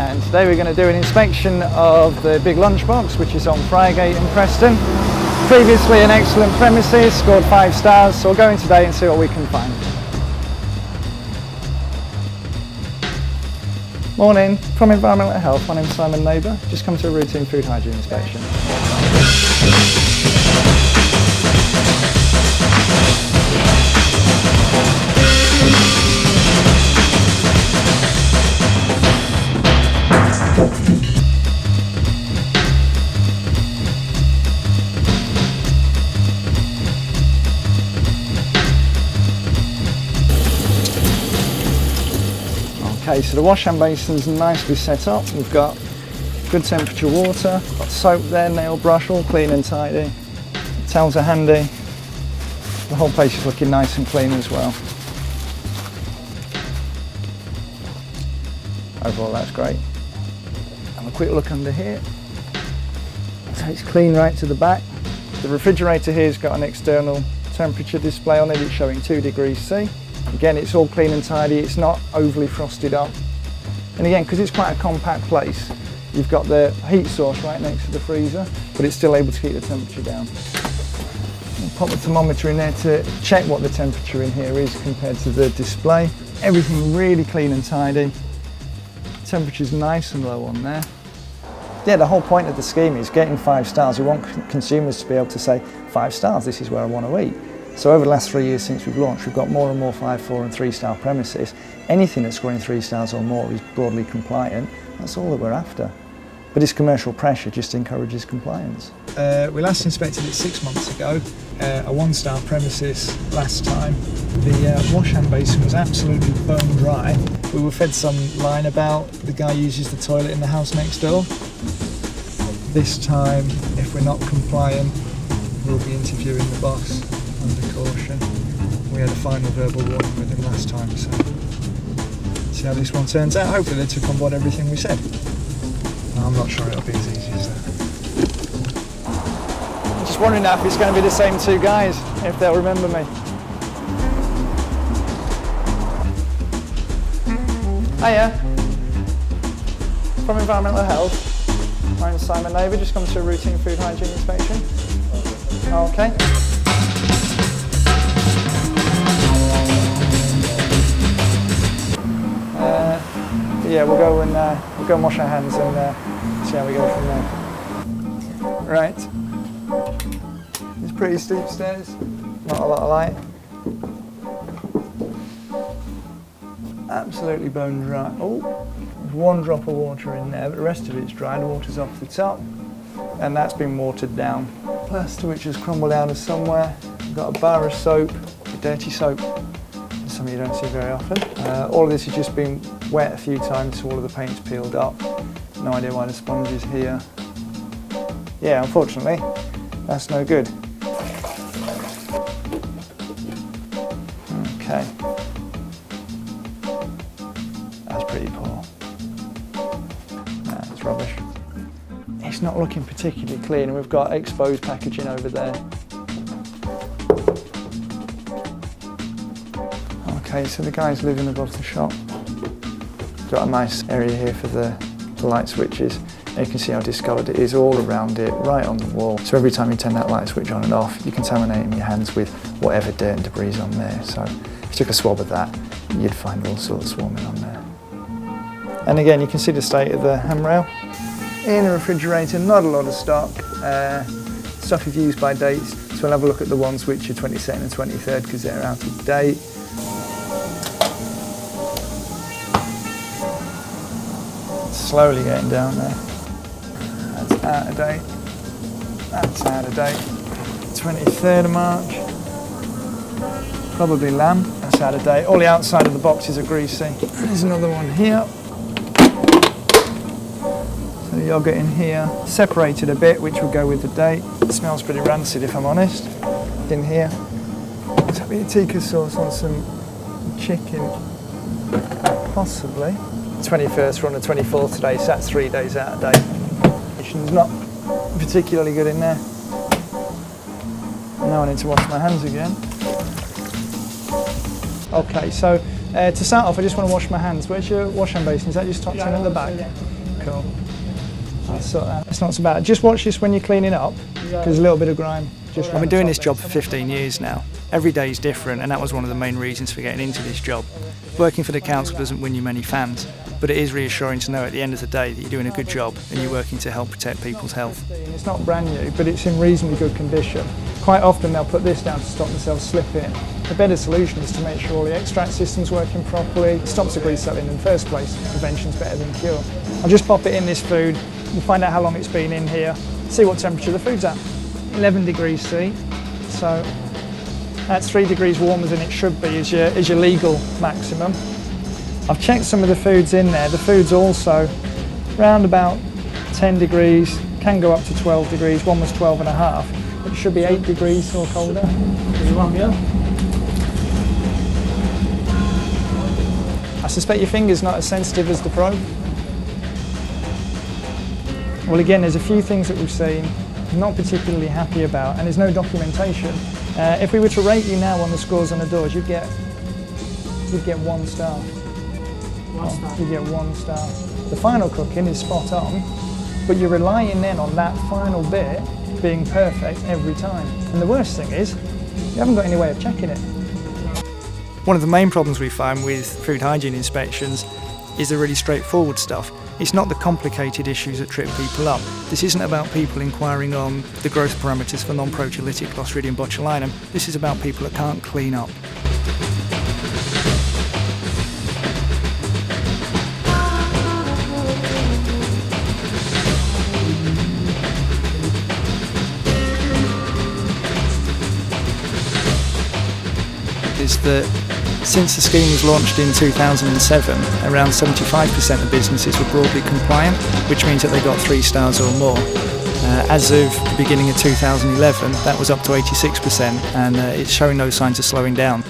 and today we're going to do an inspection of the big lunchbox, which is on Friargate in Preston. Previously an excellent premises, scored 5 stars, so we'll go in today and see what we can find. Morning, from Environmental Health, my name's Simon Neighbour, just come to a routine food hygiene inspection. Okay, so the wash hand basin's nicely set up. We've got good temperature water, got soap there, nail brush, all clean and tidy. Towels are handy. The whole place is looking nice and clean as well. Overall, that's great. Have a quick look under here. So it's clean right to the back. The refrigerator here's got an external temperature display on it. It's showing 2 degrees C. Again, it's all clean and tidy, it's not overly frosted up. And again, because it's quite a compact place, you've got the heat source right next to the freezer, but it's still able to keep the temperature down. I'll pop the thermometer in there to check what the temperature in here is compared to the display. Everything really clean and tidy. Temperature's nice and low on there. Yeah, the whole point of the scheme is getting 5 stars. We want consumers to be able to say, 5 stars, this is where I want to eat. So over the last 3 years since we've launched, we've got more and more 5, 4 and 3 star premises. Anything that's scoring 3 stars or more is broadly compliant. That's all that we're after. But it's commercial pressure just encourages compliance. We last inspected it 6 months ago, a 1-star premises last time. The wash hand basin was absolutely bone dry. We were fed some line about the guy uses the toilet in the house next door. This time, if we're not compliant, we'll be interviewing the boss under caution. We had a final verbal warning with him last time, so see how this one turns out. Hopefully they took on board everything we said. I'm not sure it'll be as easy as that. I'm just wondering now if it's going to be the same 2 guys, if they'll remember me. Hiya, from Environmental Health. My name's Simon Neighbour, just come to a routine food hygiene inspection. Okay. Yeah, we'll go and wash our hands and see how we go from there. Right. It's pretty steep stairs, not a lot of light. Absolutely bone dry. Oh, there's 1 drop of water in there, but the rest of it's dry. The water's off the top, and that's been watered down. Plaster which has crumbled out of somewhere. We've got a bar of soap, dirty soap. Something you don't see very often. All of this has just been wet a few times, so all of the paint's peeled up. No idea why the sponge is here. Yeah, unfortunately, that's no good. Okay. That's pretty poor. That's rubbish. It's not looking particularly clean, and we've got exposed packaging over there. Okay, so the guy's living above the shop. Got a nice area here for the light switches. And you can see how discoloured it is all around it, right on the wall. So every time you turn that light switch on and off, you're contaminating your hands with whatever dirt and debris is on there. So if you took a swab of that, you'd find all sorts swarming on there. And again, you can see the state of the handrail. In the refrigerator, not a lot of stock. Stuff is used by dates. So we'll have a look at the ones which are 22nd and 23rd because they're out of date. Slowly getting down there. That's out of date. That's out of date. 23rd of March. Probably lamb. That's out of date. All the outside of the boxes are greasy. There's another one here. So the yoghurt in here. Separated a bit, which will go with the date. It smells pretty rancid if I'm honest. In here. There's a bit of tikka sauce on some chicken. Possibly. 21st, we're on the 24th today, so that's 3 days out of date. It's not particularly good in there. Now I need to wash my hands again. Okay, so to start off, I just want to wash my hands. Where's your wash hand basin? Is that just tucked in at the back? Cool. It's not so bad. Just watch this when you're cleaning up, because a little bit of grime. I've been doing this job for 15 years now. Every day is different, and that was one of the main reasons for getting into this job. Working for the council doesn't win you many fans, but it is reassuring to know at the end of the day that you're doing a good job and you're working to help protect people's health. It's not brand new, but it's in reasonably good condition. Quite often they'll put this down to stop themselves slipping. The better solution is to make sure all the extract system's working properly. It stops the grease settling in the first place. Prevention's better than cure. I'll just pop it in this food and find out how long it's been in here, see what temperature the food's at. 11 degrees C, so that's 3 degrees warmer than it should be is your legal maximum. I've checked some of the foods in there. The food's also around about 10 degrees, can go up to 12 degrees. One was 12 and a half. It should be 8 degrees or colder. I suspect your finger's not as sensitive as the probe. Well, again, there's a few things that we've seen I'm not particularly happy about, and there's no documentation. If we were to rate you now on the scores on the doors, you'd get 1 star. 1 star? You'd get 1 star. The final cooking is spot on, but you're relying then on that final bit being perfect every time. And the worst thing is, you haven't got any way of checking it. One of the main problems we find with food hygiene inspections is the really straightforward stuff. It's not the complicated issues that trip people up. This isn't about people inquiring on the growth parameters for non-proteolytic Clostridium botulinum. This is about people that can't clean up. Is that since the scheme was launched in 2007, around 75% of businesses were broadly compliant, which means that they got 3 stars or more. As of the beginning of 2011, that was up to 86%, and it's showing no signs of slowing down.